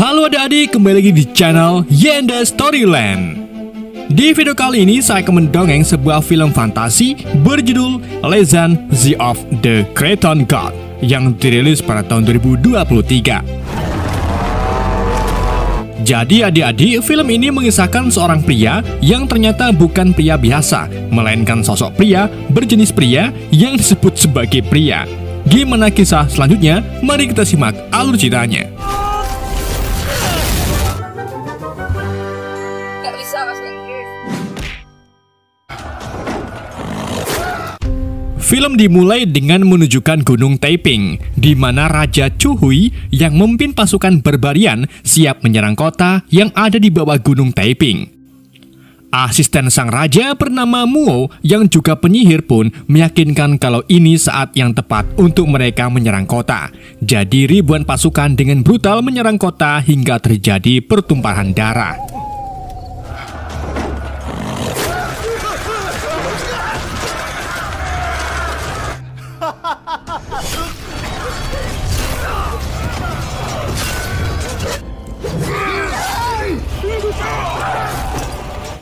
Halo adik-adik, kembali lagi di channel Yenda Storyland. Di video kali ini saya akan mendongeng sebuah film fantasi berjudul Legend of the Cretan God yang dirilis pada tahun 2023. Jadi adik-adik, film ini mengisahkan seorang pria yang ternyata bukan pria biasa, melainkan sosok pria berjenis pria yang disebut sebagai pria. Gimana kisah selanjutnya? Mari kita simak alur ceritanya. Film dimulai dengan menunjukkan Gunung Taiping, di mana Raja Chu Hui yang memimpin pasukan barbarian siap menyerang kota yang ada di bawah Gunung Taiping. Asisten sang raja bernama Muo yang juga penyihir pun meyakinkan kalau ini saat yang tepat untuk mereka menyerang kota. Jadi ribuan pasukan dengan brutal menyerang kota hingga terjadi pertumpahan darah.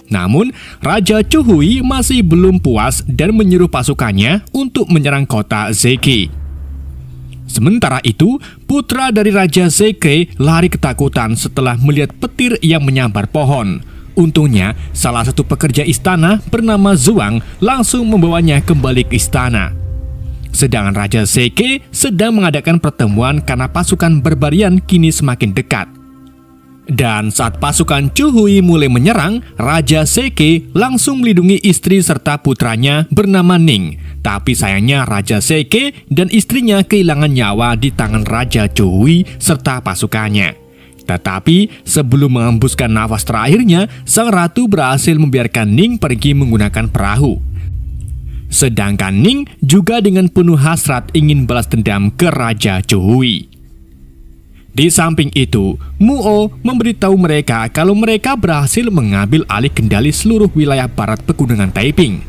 Namun, Raja Chu Hui masih belum puas dan menyuruh pasukannya untuk menyerang kota Zeke. Sementara itu, putra dari Raja Zeke lari ketakutan setelah melihat petir yang menyambar pohon. Untungnya, salah satu pekerja istana bernama Zhuang langsung membawanya kembali ke istana. Sedangkan Raja Zeke sedang mengadakan pertemuan karena pasukan barbarian kini semakin dekat. Dan saat pasukan Chu Hui mulai menyerang, Raja Zeke langsung melindungi istri serta putranya bernama Ning. Tapi sayangnya Raja Zeke dan istrinya kehilangan nyawa di tangan Raja Chu Hui serta pasukannya. Tetapi sebelum menghembuskan nafas terakhirnya, sang ratu berhasil membiarkan Ning pergi menggunakan perahu. Sedangkan Ning juga dengan penuh hasrat ingin balas dendam ke Raja Chu Hui. Di samping itu, Muo memberitahu mereka kalau mereka berhasil mengambil alih kendali seluruh wilayah barat pegunungan Taiping.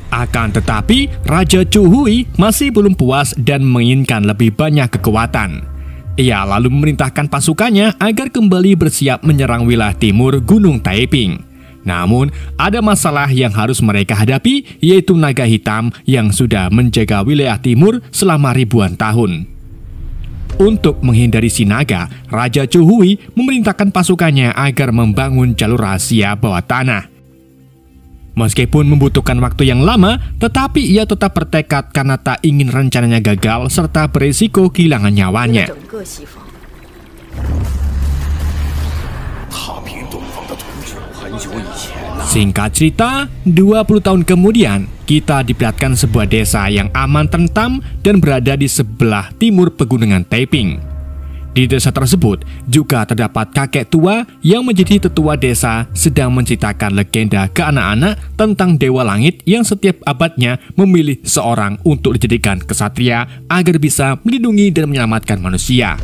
Akan tetapi, Raja Chu Hui masih belum puas dan menginginkan lebih banyak kekuatan. Ia lalu memerintahkan pasukannya agar kembali bersiap menyerang wilayah timur Gunung Taiping. Namun, ada masalah yang harus mereka hadapi, yaitu naga hitam yang sudah menjaga wilayah timur selama ribuan tahun. Untuk menghindari si naga, Raja Chu Hui memerintahkan pasukannya agar membangun jalur rahasia bawah tanah. Meskipun membutuhkan waktu yang lama, tetapi ia tetap bertekad karena tak ingin rencananya gagal serta berisiko kehilangan nyawanya. Singkat cerita, 20 tahun kemudian, kita diperlihatkan sebuah desa yang aman tentram dan berada di sebelah timur pegunungan Taiping. Di desa tersebut juga terdapat kakek tua yang menjadi tetua desa sedang menceritakan legenda ke anak-anak tentang Dewa Langit yang setiap abadnya memilih seorang untuk dijadikan kesatria agar bisa melindungi dan menyelamatkan manusia.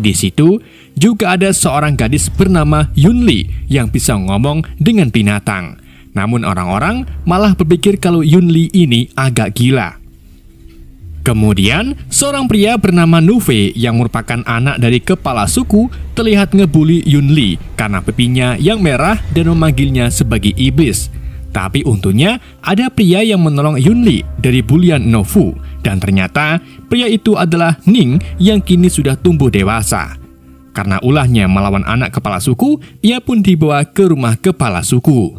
Di situ juga ada seorang gadis bernama Yunli yang bisa ngomong dengan binatang. Namun orang-orang malah berpikir kalau Yunli ini agak gila. Kemudian seorang pria bernama Nuve yang merupakan anak dari kepala suku terlihat ngebully Yunli karena pipinya yang merah dan memanggilnya sebagai iblis. Tapi untungnya ada pria yang menolong Yunli dari bulian Nofu. Dan ternyata pria itu adalah Ning yang kini sudah tumbuh dewasa. Karena ulahnya melawan anak kepala suku, ia pun dibawa ke rumah kepala suku.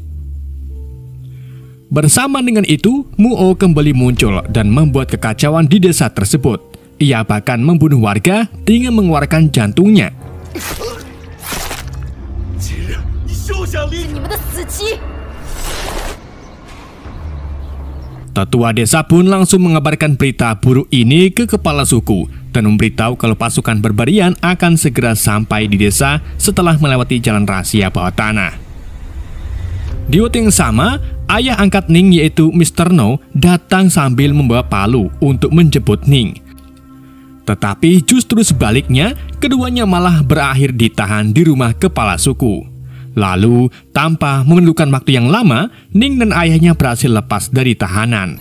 Bersama dengan itu, Muo kembali muncul dan membuat kekacauan di desa tersebut. Ia bahkan membunuh warga dengan mengeluarkan jantungnya. Tetua desa pun langsung mengabarkan berita buruk ini ke kepala suku dan memberitahu kalau pasukan barbarian akan segera sampai di desa setelah melewati jalan rahasia bawah tanah. Di waktu yang sama, ayah angkat Ning yaitu Mr. No datang sambil membawa palu untuk menjemput Ning. Tetapi justru sebaliknya, keduanya malah berakhir ditahan di rumah kepala suku. Lalu, tanpa memerlukan waktu yang lama, Ning dan ayahnya berhasil lepas dari tahanan.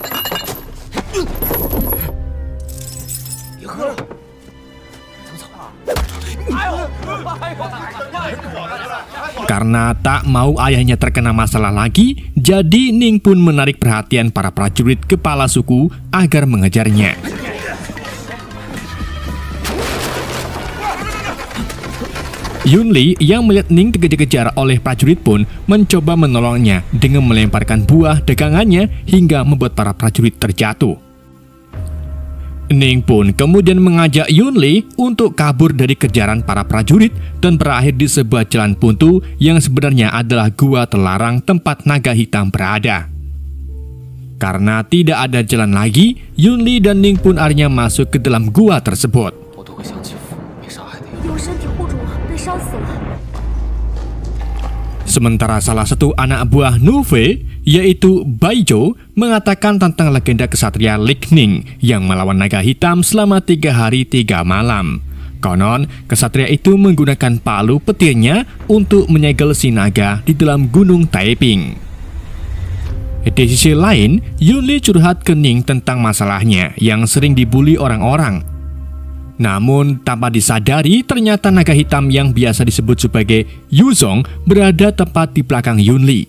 Karena tak mau ayahnya terkena masalah lagi, jadi Ning pun menarik perhatian para prajurit kepala suku agar mengejarnya. Yunli yang melihat Ning dikejar-kejar oleh prajurit pun mencoba menolongnya dengan melemparkan buah dagangannya hingga membuat para prajurit terjatuh. Ning pun kemudian mengajak Yunli untuk kabur dari kejaran para prajurit dan berakhir di sebuah jalan buntu yang sebenarnya adalah gua terlarang tempat naga hitam berada. Karena tidak ada jalan lagi, Yunli dan Ning pun akhirnya masuk ke dalam gua tersebut. Sementara salah satu anak buah Nuve, yaitu Baijo, mengatakan tentang legenda kesatria Lik Ning yang melawan naga hitam selama 3 hari 3 malam. Konon, kesatria itu menggunakan palu petirnya untuk menyegel si naga di dalam gunung Taiping. Di sisi lain, Yunli curhat ke Ning tentang masalahnya yang sering dibully orang-orang. Namun, tanpa disadari, ternyata naga hitam yang biasa disebut sebagai Yuzong berada tepat di belakang Yunli.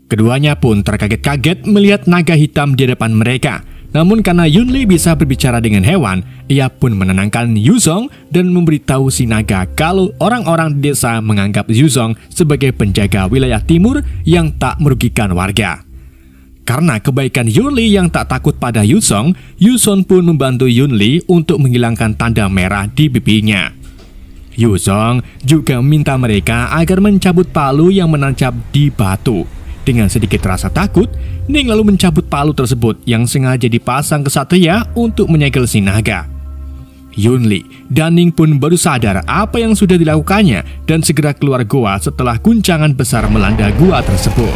Keduanya pun terkaget-kaget melihat naga hitam di depan mereka. Namun karena Yunli bisa berbicara dengan hewan, ia pun menenangkan Yuzong dan memberitahu si naga kalau orang-orang di desa menganggap Yuzong sebagai penjaga wilayah timur yang tak merugikan warga. Karena kebaikan Yunli yang tak takut pada Yuzong, Yuzong pun membantu Yunli untuk menghilangkan tanda merah di pipinya. Yuzong juga meminta mereka agar mencabut palu yang menancap di batu. Dengan sedikit rasa takut, Ning lalu mencabut palu tersebut yang sengaja dipasang kesatria untuk menyegel si naga. Yunli dan Ning pun baru sadar apa yang sudah dilakukannya dan segera keluar gua setelah guncangan besar melanda gua tersebut.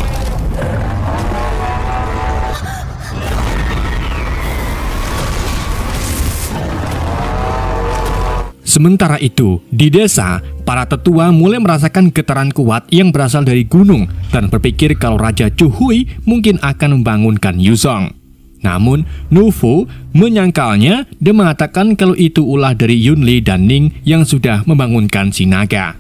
Sementara itu, di desa, para tetua mulai merasakan getaran kuat yang berasal dari gunung dan berpikir kalau Raja Chuhui mungkin akan membangunkan Yuzong. Namun, Nuvo menyangkalnya dan mengatakan kalau itu ulah dari Yunli dan Ning yang sudah membangunkan si naga.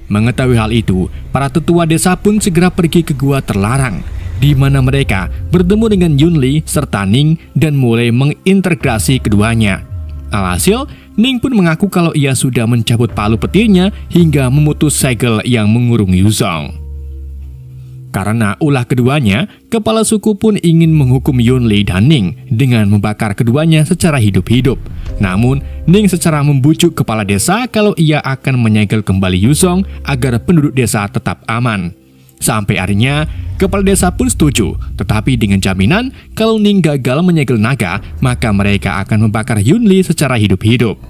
Mengetahui hal itu, para tetua desa pun segera pergi ke gua terlarang, di mana mereka bertemu dengan Yunli serta Ning dan mulai mengintegrasi keduanya. Alhasil, Ning pun mengaku kalau ia sudah mencabut palu petirnya hingga memutus segel yang mengurung Yuzong. Karena ulah keduanya, kepala suku pun ingin menghukum Yunli dan Ning dengan membakar keduanya secara hidup-hidup. Namun, Ning secara membujuk kepala desa kalau ia akan menyegel kembali Yuzong agar penduduk desa tetap aman. Sampai akhirnya, kepala desa pun setuju, tetapi dengan jaminan kalau Ning gagal menyegel naga, maka mereka akan membakar Yunli secara hidup-hidup.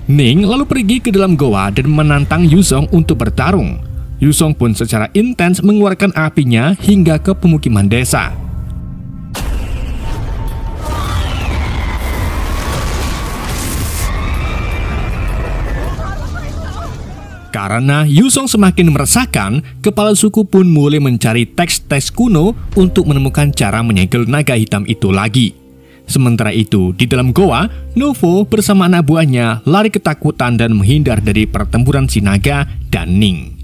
Ning lalu pergi ke dalam goa dan menantang Yuzong untuk bertarung. Yuzong pun secara intens mengeluarkan apinya hingga ke pemukiman desa. Karena Yuzong semakin meresahkan, kepala suku pun mulai mencari teks-teks kuno untuk menemukan cara menyegel naga hitam itu lagi. Sementara itu, di dalam goa, Nuvo bersama anak buahnya lari ketakutan dan menghindar dari pertempuran si naga dan Ning.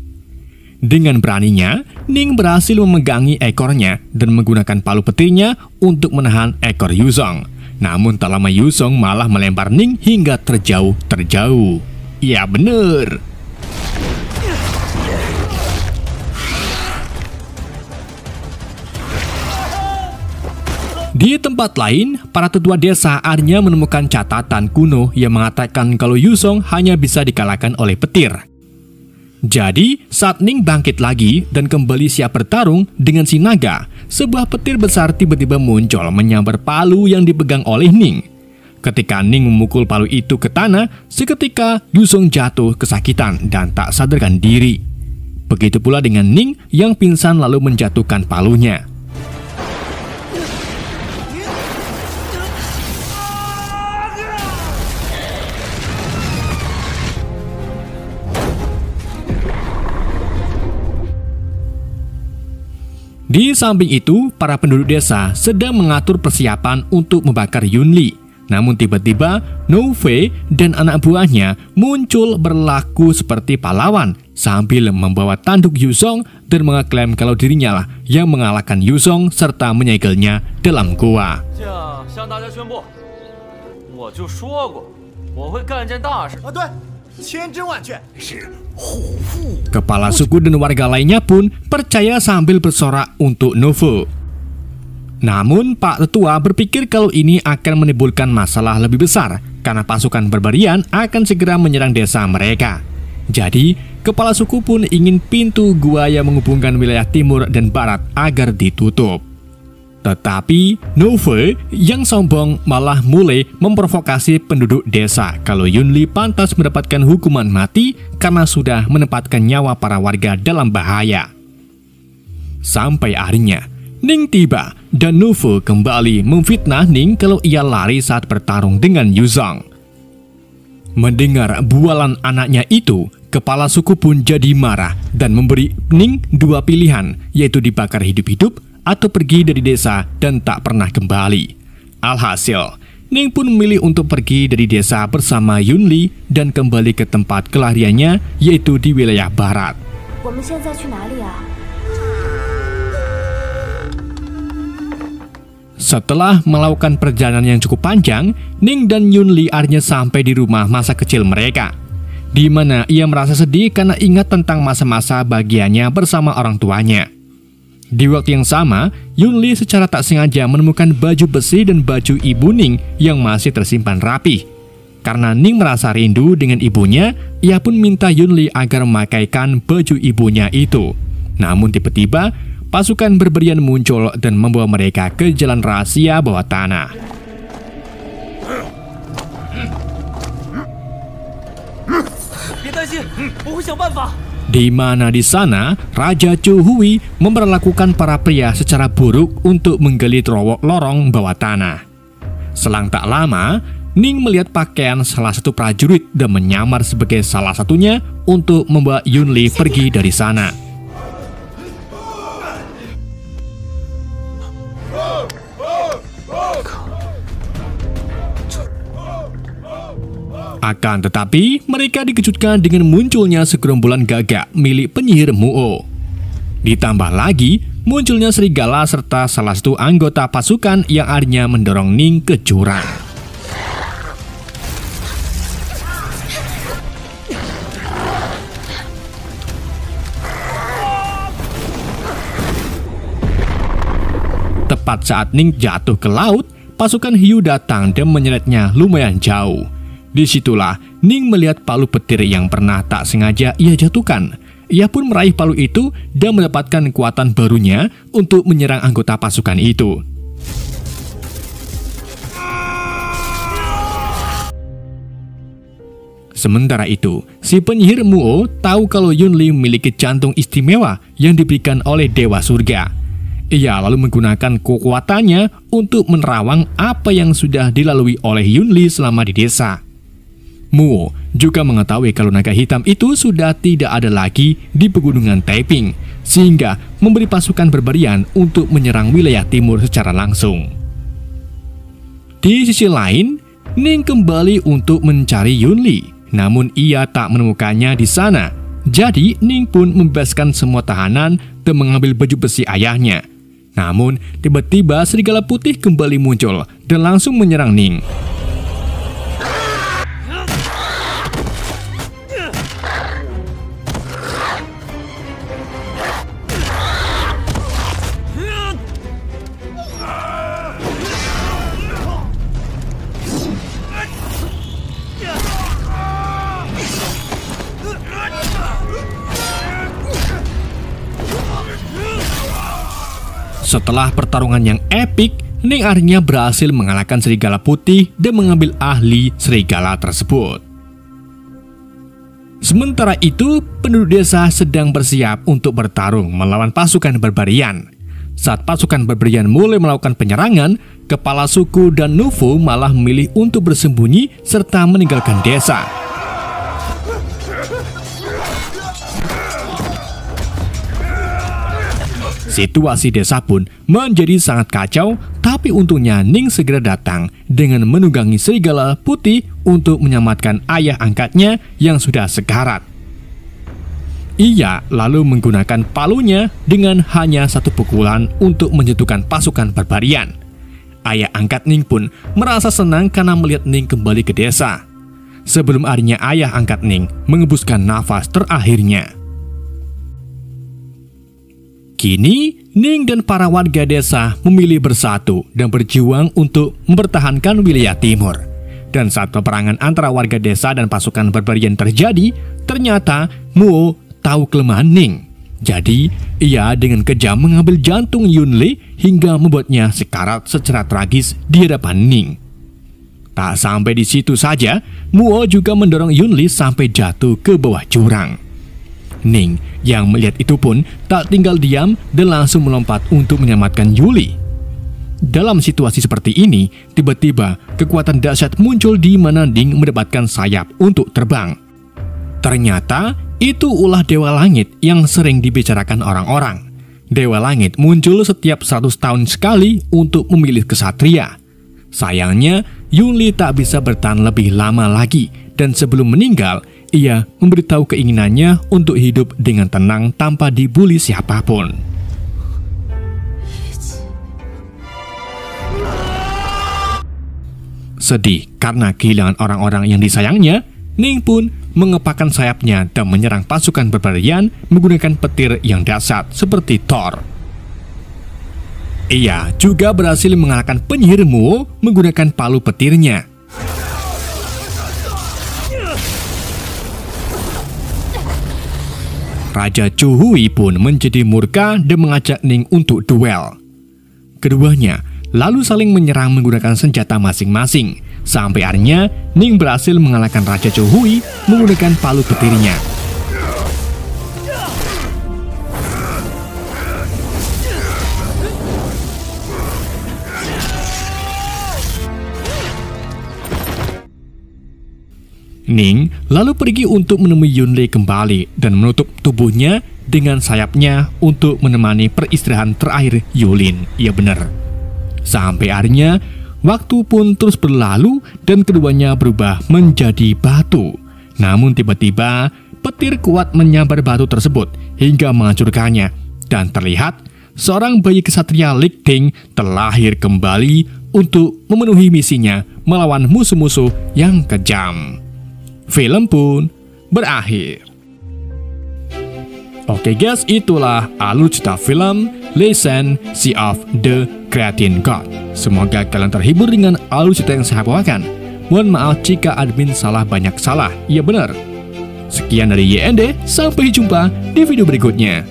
Dengan beraninya, Ning berhasil memegangi ekornya dan menggunakan palu petirnya untuk menahan ekor Yuzong. Namun tak lama Yuzong malah melempar Ning hingga terjauh. Ya bener. Di tempat lain, para tetua desa akhirnya menemukan catatan kuno yang mengatakan kalau Yuzong hanya bisa dikalahkan oleh petir. Jadi, saat Ning bangkit lagi dan kembali siap bertarung dengan si naga, sebuah petir besar tiba-tiba muncul menyambar palu yang dipegang oleh Ning. Ketika Ning memukul palu itu ke tanah, seketika Yuzong jatuh kesakitan dan tak sadarkan diri. Begitu pula dengan Ning yang pingsan lalu menjatuhkan palunya. Di samping itu, para penduduk desa sedang mengatur persiapan untuk membakar Yunli. Namun tiba-tiba, Nove dan anak buahnya muncul berlaku seperti pahlawan sambil membawa tanduk Yuzong dan mengeklaim kalau dirinya lah yang mengalahkan Yuzong serta menyegelnya dalam gua. Kepala suku dan warga lainnya pun percaya sambil bersorak untuk Novo. Namun Pak Tetua berpikir kalau ini akan menimbulkan masalah lebih besar karena pasukan Barbarian akan segera menyerang desa mereka. Jadi, kepala suku pun ingin pintu gua yang menghubungkan wilayah timur dan barat agar ditutup. Tetapi Nove yang sombong malah mulai memprovokasi penduduk desa kalau Yunli pantas mendapatkan hukuman mati karena sudah menempatkan nyawa para warga dalam bahaya. Sampai akhirnya Ning tiba dan Nove kembali memfitnah Ning kalau ia lari saat bertarung dengan Yuzong. Mendengar bualan anaknya itu, kepala suku pun jadi marah dan memberi Ning dua pilihan, yaitu dibakar hidup-hidup atau pergi dari desa dan tak pernah kembali. Alhasil, Ning pun memilih untuk pergi dari desa bersama Yunli dan kembali ke tempat kelariannya, yaitu di wilayah barat. Setelah melakukan perjalanan yang cukup panjang, Ning dan Yunli akhirnya sampai di rumah masa kecil mereka, di mana ia merasa sedih karena ingat tentang masa-masa bahagianya bersama orang tuanya. Di waktu yang sama, Yunli secara tak sengaja menemukan baju besi dan baju ibu Ning yang masih tersimpan rapi. Karena Ning merasa rindu dengan ibunya, ia pun minta Yunli agar memakaikan baju ibunya itu. Namun tiba-tiba, pasukan Barbarian muncul dan membawa mereka ke jalan rahasia bawah tanah. Di mana di sana, Raja Chuhui memperlakukan para pria secara buruk untuk menggali lorong bawah tanah. Selang tak lama, Ning melihat pakaian salah satu prajurit dan menyamar sebagai salah satunya untuk membawa Yunli pergi dari sana. Akan tetapi, mereka dikejutkan dengan munculnya segerombolan gagak milik penyihir Muo. Ditambah lagi, munculnya serigala serta salah satu anggota pasukan yang akhirnya mendorong Ning ke jurang. Tepat saat Ning jatuh ke laut, pasukan hiu datang dan menyeretnya lumayan jauh. Disitulah Ning melihat palu petir yang pernah tak sengaja ia jatuhkan. Ia pun meraih palu itu dan mendapatkan kekuatan barunya untuk menyerang anggota pasukan itu. Sementara itu, si penyihir Muo tahu kalau Yunli memiliki jantung istimewa yang diberikan oleh Dewa Surga. Ia lalu menggunakan kekuatannya untuk menerawang apa yang sudah dilalui oleh Yunli selama di desa. Muo juga mengetahui kalau naga hitam itu sudah tidak ada lagi di pegunungan Taiping, sehingga memberi pasukan Barbarian untuk menyerang wilayah timur secara langsung. Di sisi lain, Ning kembali untuk mencari Yunli, namun ia tak menemukannya di sana. Jadi Ning pun membebaskan semua tahanan dan mengambil baju besi ayahnya. Namun tiba-tiba serigala putih kembali muncul dan langsung menyerang Ning. Setelah pertarungan yang epik, Ning akhirnya berhasil mengalahkan serigala putih dan mengambil ahli serigala tersebut. Sementara itu, penduduk desa sedang bersiap untuk bertarung melawan pasukan Barbarian. Saat pasukan Barbarian mulai melakukan penyerangan, kepala suku dan Nuvo malah memilih untuk bersembunyi serta meninggalkan desa. Situasi desa pun menjadi sangat kacau, tapi untungnya Ning segera datang dengan menunggangi serigala putih untuk menyelamatkan ayah angkatnya yang sudah sekarat. Ia lalu menggunakan palunya dengan hanya satu pukulan untuk menjatuhkan pasukan barbarian. Ayah angkat Ning pun merasa senang karena melihat Ning kembali ke desa. Sebelum akhirnya ayah angkat Ning mengembuskan nafas terakhirnya. Kini, Ning dan para warga desa memilih bersatu dan berjuang untuk mempertahankan wilayah timur. Dan saat peperangan antara warga desa dan pasukan barbarian terjadi, ternyata Muo tahu kelemahan Ning. Jadi, ia dengan kejam mengambil jantung Yunli hingga membuatnya sekarat secara tragis di hadapan Ning. Tak sampai di situ saja, Muo juga mendorong Yunli sampai jatuh ke bawah jurang. Ning yang melihat itu pun tak tinggal diam dan langsung melompat untuk menyelamatkan Yuli. Dalam situasi seperti ini, tiba-tiba kekuatan dahsyat muncul di mana Ning mendapatkan sayap untuk terbang. Ternyata itu ulah Dewa Langit yang sering dibicarakan orang-orang. Dewa Langit muncul setiap 100 tahun sekali untuk memilih kesatria. Sayangnya, Yuli tak bisa bertahan lebih lama lagi, dan sebelum meninggal, ia memberitahu keinginannya untuk hidup dengan tenang tanpa dibully siapapun. Sedih karena kehilangan orang-orang yang disayangnya, Ning pun mengepakkan sayapnya dan menyerang pasukan barbarian menggunakan petir yang dahsyat seperti Thor. Ia juga berhasil mengalahkan penyihir Muo menggunakan palu petirnya. Raja Chuhui pun menjadi murka dan mengajak Ning untuk duel. Keduanya lalu saling menyerang menggunakan senjata masing-masing. Sampai akhirnya Ning berhasil mengalahkan Raja Chuhui menggunakan palu petirnya. Ning lalu pergi untuk menemui Yunli kembali dan menutup tubuhnya dengan sayapnya untuk menemani peristirahatan terakhir Yulin. Ya benar. Sampai akhirnya waktu pun terus berlalu dan keduanya berubah menjadi batu. Namun tiba-tiba petir kuat menyambar batu tersebut hingga menghancurkannya, dan terlihat seorang bayi kesatria Lik Ting terlahir kembali untuk memenuhi misinya melawan musuh-musuh yang kejam. Film pun berakhir. Oke guys, itulah alur cerita film Legend Sea of the Creating God. Semoga kalian terhibur dengan alur cerita yang saya bawakan. Mohon maaf jika admin salah banyak salah. Ya benar. Sekian dari YND, sampai jumpa di video berikutnya.